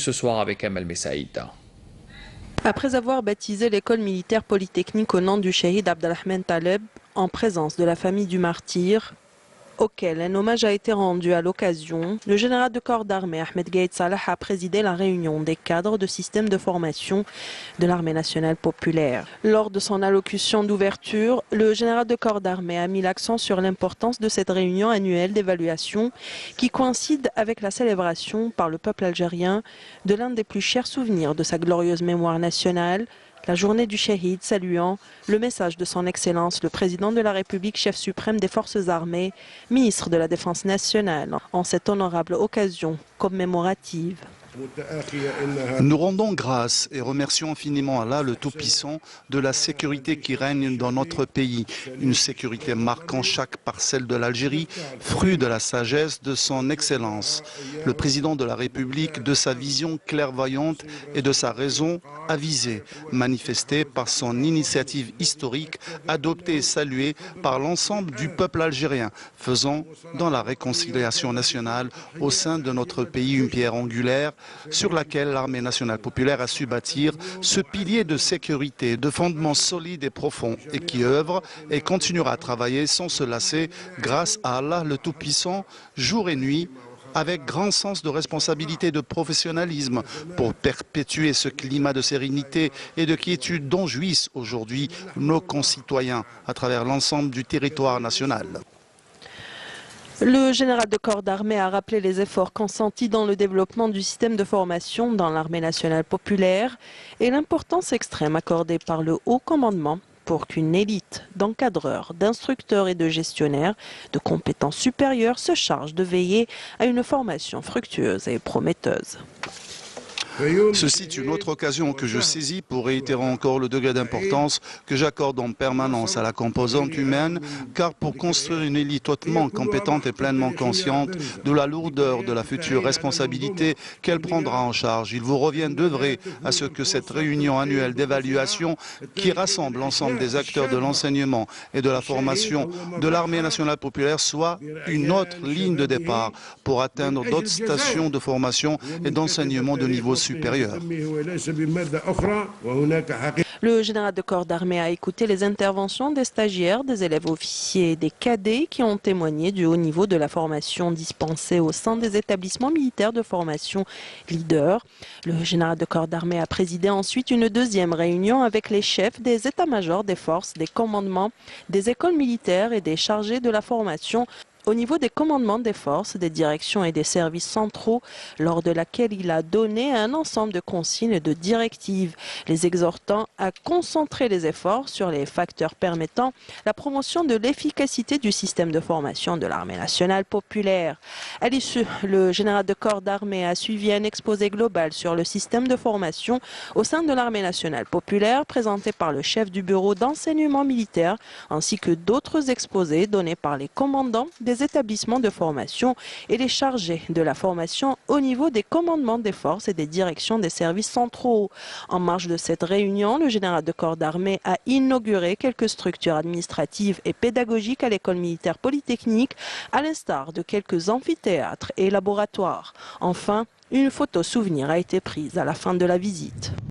ce soir avec Amal Messaïda. Après avoir baptisé l'école militaire polytechnique au nom du Shahid Abdelrahman Taleb, en présence de la famille du martyr, auquel un hommage a été rendu à l'occasion, le général de corps d'armée Ahmed Gaïd Salah a présidé la réunion des cadres de système de formation de l'armée nationale populaire. Lors de son allocution d'ouverture, le général de corps d'armée a mis l'accent sur l'importance de cette réunion annuelle d'évaluation qui coïncide avec la célébration par le peuple algérien de l'un des plus chers souvenirs de sa glorieuse mémoire nationale, la journée du Shahid, saluant le message de son Excellence, le président de la République, chef suprême des forces armées, ministre de la Défense nationale, en cette honorable occasion commémorative. Nous rendons grâce et remercions infiniment Allah, le Tout-Puissant, de la sécurité qui règne dans notre pays. Une sécurité marquant chaque parcelle de l'Algérie, fruit de la sagesse de son Excellence. Le président de la République, de sa vision clairvoyante et de sa raison avisée, manifestée par son initiative historique, adoptée et saluée par l'ensemble du peuple algérien, faisant dans la réconciliation nationale au sein de notre pays une pierre angulaire sur laquelle l'armée nationale populaire a su bâtir ce pilier de sécurité, de fondement solide et profond, et qui œuvre et continuera à travailler sans se lasser grâce à Allah le Tout-Puissant, jour et nuit, avec grand sens de responsabilité et de professionnalisme pour perpétuer ce climat de sérénité et de quiétude dont jouissent aujourd'hui nos concitoyens à travers l'ensemble du territoire national. Le général de corps d'armée a rappelé les efforts consentis dans le développement du système de formation dans l'armée nationale populaire et l'importance extrême accordée par le haut commandement pour qu'une élite d'encadreurs, d'instructeurs et de gestionnaires de compétences supérieures se charge de veiller à une formation fructueuse et prometteuse. Ceci est une autre occasion que je saisis pour réitérer encore le degré d'importance que j'accorde en permanence à la composante humaine, car pour construire une élite hautement compétente et pleinement consciente de la lourdeur de la future responsabilité qu'elle prendra en charge, il vous revient d'œuvrer à ce que cette réunion annuelle d'évaluation qui rassemble l'ensemble des acteurs de l'enseignement et de la formation de l'armée nationale populaire soit une autre ligne de départ pour atteindre d'autres stations de formation et d'enseignement de niveau supérieur. Le général de corps d'armée a écouté les interventions des stagiaires, des élèves officiers et des cadets qui ont témoigné du haut niveau de la formation dispensée au sein des établissements militaires de formation leader. Le général de corps d'armée a présidé ensuite une deuxième réunion avec les chefs des états-majors des forces, des commandements, des écoles militaires et des chargés de la formation au niveau des commandements des forces, des directions et des services centraux, lors de laquelle il a donné un ensemble de consignes et de directives, les exhortant à concentrer les efforts sur les facteurs permettant la promotion de l'efficacité du système de formation de l'armée nationale populaire. À l'issue, le général de corps d'armée a suivi un exposé global sur le système de formation au sein de l'armée nationale populaire, présenté par le chef du bureau d'enseignement militaire, ainsi que d'autres exposés donnés par les commandants des établissements de formation et les chargés de la formation au niveau des commandements des forces et des directions des services centraux. En marge de cette réunion, le général de corps d'armée a inauguré quelques structures administratives et pédagogiques à l'école militaire polytechnique, à l'instar de quelques amphithéâtres et laboratoires. Enfin, une photo souvenir a été prise à la fin de la visite.